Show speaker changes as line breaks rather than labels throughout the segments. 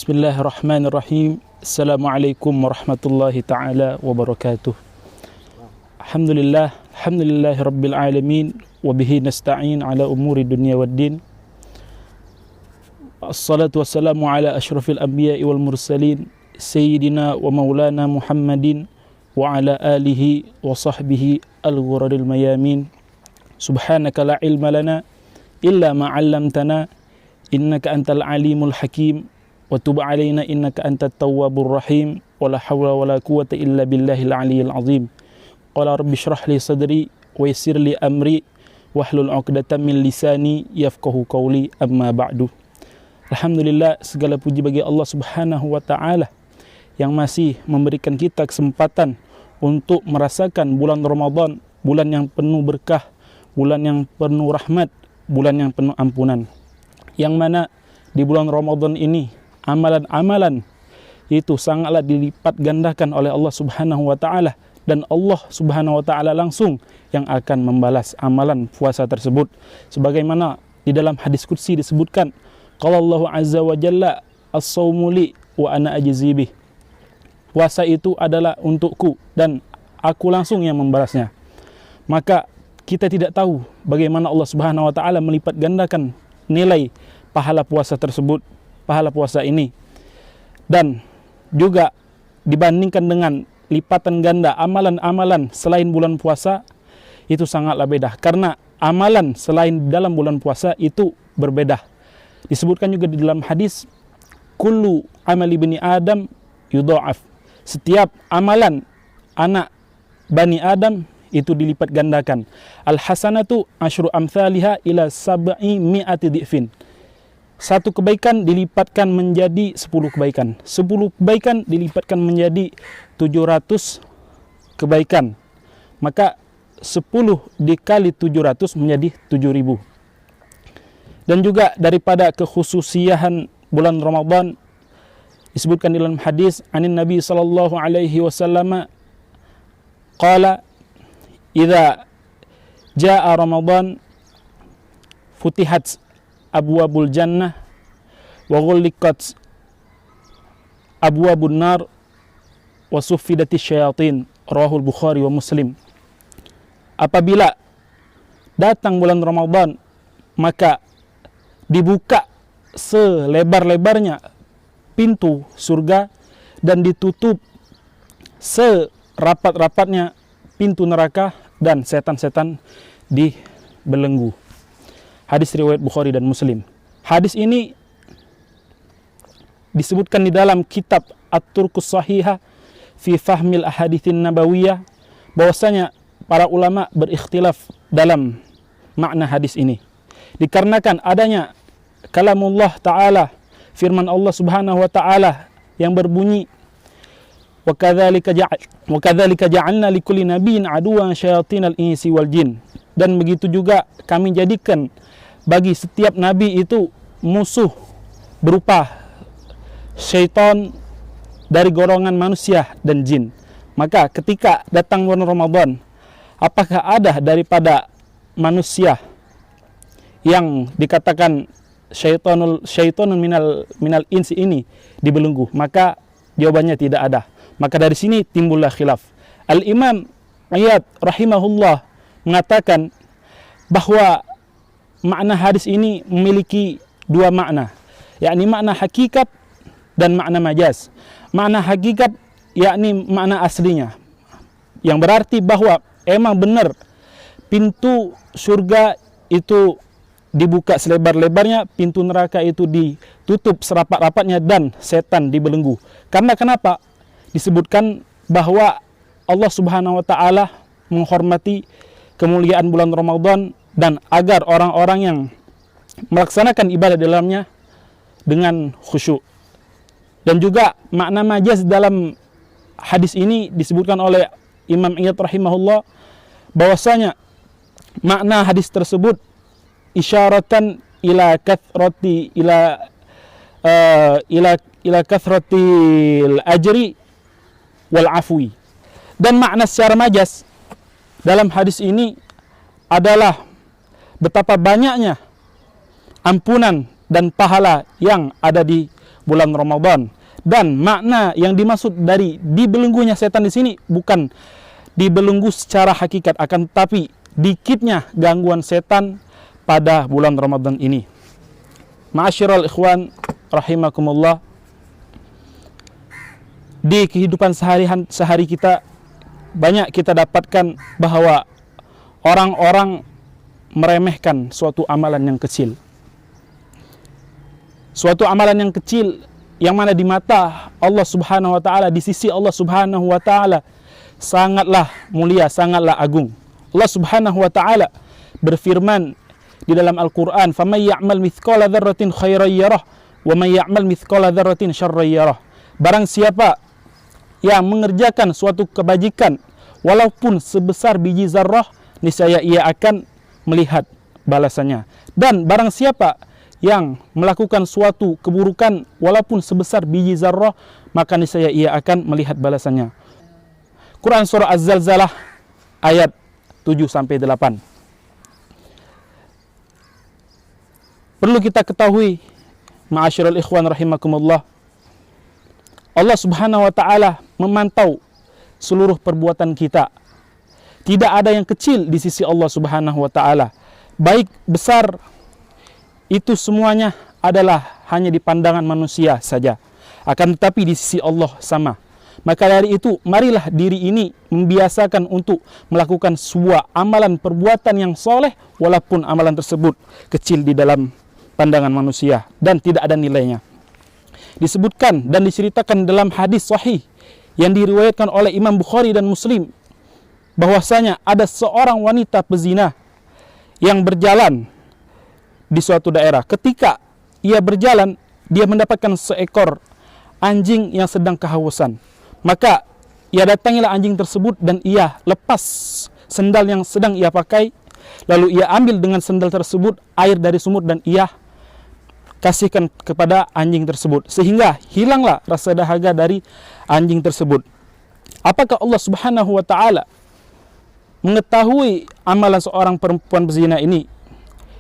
Bismillahirrahmanirrahim. Assalamualaikum warahmatullahi ta'ala wabarakatuh. Alhamdulillahi rabbil alamin. Wabihi nasta'in ala umuri dunia waddin. Assalatu wassalamu ala ashrafil anbiya'i wal mursalin, Sayyidina wa maulana Muhammadin wa ala alihi wa sahbihi al-ghuraril mayamin. Subhanaka la ilma lana illa ma 'allamtana, innaka antal alimul hakim. Wa tub alaina innaka antat tawwabur rahim. Wala hawla wala quwwata illa billahil aliyyil azim. Qala rabbi shrah li sadri wa yassir li amri wahlul 'uqdatam min lisani yafqahu qawli, amma ba'du. Alhamdulillah, segala puji bagi Allah Subhanahu wa taala yang masih memberikan kita kesempatan untuk merasakan bulan Ramadan, bulan yang penuh berkah, bulan yang penuh rahmat, bulan yang penuh ampunan. Yang mana di bulan Ramadan ini amalan-amalan itu sangatlah dilipat gandakan oleh Allah Subhanahu wa taala, dan Allah Subhanahu wa taala langsung yang akan membalas amalan puasa tersebut. Sebagaimana di dalam hadis qudsi disebutkan, qala Allah azza wa jalla, as-shaumu li wa ana ajzi bih. Puasa itu adalah untukku dan aku langsung yang membalasnya. Maka kita tidak tahu bagaimana Allah Subhanahu wa taala melipat gandakan nilai pahala puasa tersebut, pahala puasa ini. Dan juga dibandingkan dengan lipatan ganda amalan-amalan selain bulan puasa, itu sangatlah beda. Karena amalan selain dalam bulan puasa itu berbeda. Disebutkan juga di dalam hadis, kullu amali bani Adam yudha'af. Setiap amalan anak Bani Adam itu dilipat gandakan. Al-hasanatu asyru amthaliha ila sab'i mi'ati di'fin. Satu kebaikan dilipatkan menjadi 10 kebaikan. 10 kebaikan dilipatkan menjadi 700 kebaikan. Maka 10 dikali 700 menjadi 7.000. Dan juga daripada kekhususian bulan Ramadan, disebutkan dalam hadis anin Nabi sallallahu alaihi wasallam qala, idza jaa Ramadan futihat abwabul jannah wa ghulliqat abwabun nar wa suffidatis syayatin. Rawahul Bukhari wa Muslim. Apabila datang bulan Ramadan, maka dibuka selebar-lebarnya pintu surga dan ditutup serapat-rapatnya pintu neraka, dan setan-setan dibelenggu. Hadis riwayat Bukhari dan Muslim. Hadis ini disebutkan di dalam kitab At-Turqus Shahihah fi Fahmil Ahaditsin Nabawiyah, bahwasanya para ulama berikhtilaf dalam makna hadis ini. Dikarenakan adanya kalamullah ta'ala, firman Allah Subhanahu wa ta'ala yang berbunyi, wa kadzalika ja'alna likulli nabiyyin aduwwan syayatinal insi wal jin. Dan begitu juga kami jadikan bagi setiap nabi itu musuh berupa syaitan dari golongan manusia dan jin. Maka ketika datang bulan Ramadan, apakah ada daripada manusia yang dikatakan syaitanun minal insi ini dibelenggu? Maka jawabannya tidak ada. Maka dari sini timbullah khilaf. Al-Imam Iyad rahimahullah mengatakan bahwa makna hadis ini memiliki dua makna, yakni makna hakikat dan makna majaz. Makna hakikat yakni makna aslinya, yang berarti bahwa emang benar pintu surga itu dibuka selebar-lebarnya, pintu neraka itu ditutup serapat-rapatnya, dan setan dibelenggu. Karena kenapa? Disebutkan bahwa Allah Subhanahu wa taala menghormati kemuliaan bulan Ramadan, dan agar orang-orang yang melaksanakan ibadah dalamnya dengan khusyuk. Dan juga makna majaz dalam hadis ini disebutkan oleh Imam Iyad rahimahullah, bahwasanya makna hadis tersebut isyaratan ila kathrati ila kathratil ajri wal afwi. Dan makna secara majaz dalam hadis ini adalah betapa banyaknya ampunan dan pahala yang ada di bulan Ramadan. Dan makna yang dimaksud dari dibelenggunya setan di sini bukan dibelenggu secara hakikat, akan tetapi dikitnya gangguan setan pada bulan Ramadan ini. Ma'asyiral ikhwan rahimakumullah, di kehidupan sehari kita banyak kita dapatkan bahwa orang-orang meremehkan suatu amalan yang kecil. Suatu amalan yang kecil yang mana di mata Allah Subhanahu wa taala, di sisi Allah Subhanahu wa taala sangatlah mulia, sangatlah agung. Allah Subhanahu wa taala berfirman di dalam Al-Qur'an, "Faman ya'mal mithqala dzarratin khairan yarah wa man ya'mal mithqala dzarratin syarran yarah." Barang siapa yang mengerjakan suatu kebajikan walaupun sebesar biji zarrah, niscaya ia akan melihat balasannya. Dan barang siapa yang melakukan suatu keburukan walaupun sebesar biji zarrah, maka niscaya ia akan melihat balasannya. Quran surah Az-Zalzalah ayat 7-8. Perlu kita ketahui, ma'asyiral ikhwan rahimakumullah, Allah Subhanahu wa taala memantau seluruh perbuatan kita. Tidak ada yang kecil di sisi Allah Subhanahu wa taala. Baik besar, itu semuanya adalah hanya di pandangan manusia saja. Akan tetapi di sisi Allah sama. Maka dari itu, marilah diri ini membiasakan untuk melakukan sebuah amalan perbuatan yang soleh, walaupun amalan tersebut kecil di dalam pandangan manusia dan tidak ada nilainya. Disebutkan dan diceritakan dalam hadis sahih yang diriwayatkan oleh Imam Bukhari dan Muslim, bahwasanya ada seorang wanita pezina yang berjalan di suatu daerah. Ketika ia berjalan, dia mendapatkan seekor anjing yang sedang kehausan. Maka ia datangilah anjing tersebut dan ia lepas sendal yang sedang ia pakai. Lalu ia ambil dengan sendal tersebut air dari sumur dan ia kasihkan kepada anjing tersebut, sehingga hilanglah rasa dahaga dari anjing tersebut. Apakah Allah Subhanahu wa taala mengetahui amalan seorang perempuan pezina ini?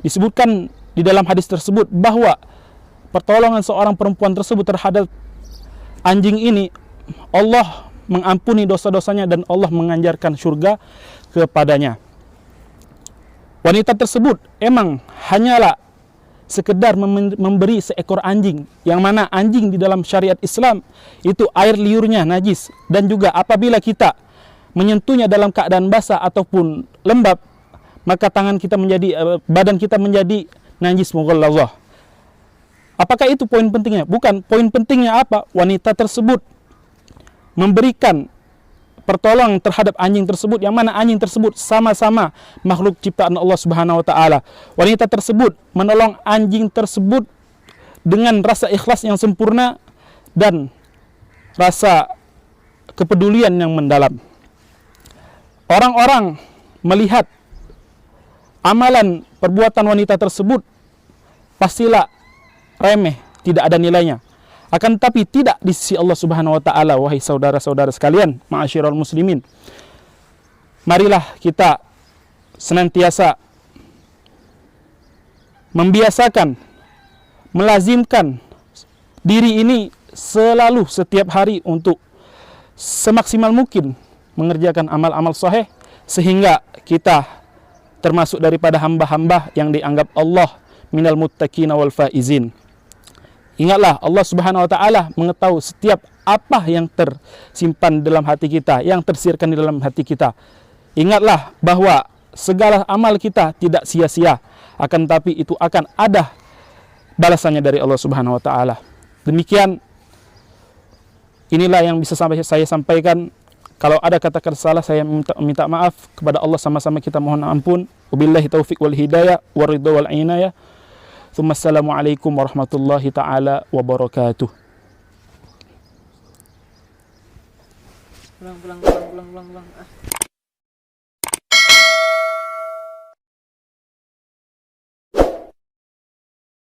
Disebutkan di dalam hadis tersebut bahwa pertolongan seorang perempuan tersebut terhadap anjing ini, Allah mengampuni dosa-dosanya dan Allah menganjarkan surga kepadanya. Wanita tersebut emang hanyalah sekedar memberi seekor anjing, yang mana anjing di dalam syariat Islam itu air liurnya najis, dan juga apabila kita menyentuhnya dalam keadaan basah ataupun lembab, maka tangan kita menjadi, badan kita menjadi najis mughallazah. Apakah itu poin pentingnya? Bukan. Poin pentingnya apa? Wanita tersebut memberikan pertolongan terhadap anjing tersebut, yang mana anjing tersebut sama-sama makhluk ciptaan Allah Subhanahu wa taala. Wanita tersebut menolong anjing tersebut dengan rasa ikhlas yang sempurna dan rasa kepedulian yang mendalam. Orang-orang melihat amalan perbuatan wanita tersebut pastilah remeh, tidak ada nilainya. Akan tetapi tidak di sisi Allah Subhanahu wa taala. Wahai saudara-saudara sekalian, ma'asyiral muslimin, marilah kita senantiasa membiasakan, melazimkan diri ini selalu setiap hari untuk semaksimal mungkin mengerjakan amal-amal sahih, sehingga kita termasuk daripada hamba-hamba yang dianggap Allah minal muttaqina wal faizin. Ingatlah, Allah Subhanahu wa taala mengetahui setiap apa yang tersimpan dalam hati kita, yang tersirkan di dalam hati kita. Ingatlah bahwa segala amal kita tidak sia-sia, akan tapi itu akan ada balasannya dari Allah Subhanahu wa taala. Demikian, inilah yang bisa saya sampaikan. Kalau ada kata-kata salah, saya minta maaf kepada Allah, sama-sama kita mohon ampun. Wabillahi taufiq wal hidayah waridha wal inayah. Assalamualaikum warahmatullahi taala wabarakatuh.
Pulang.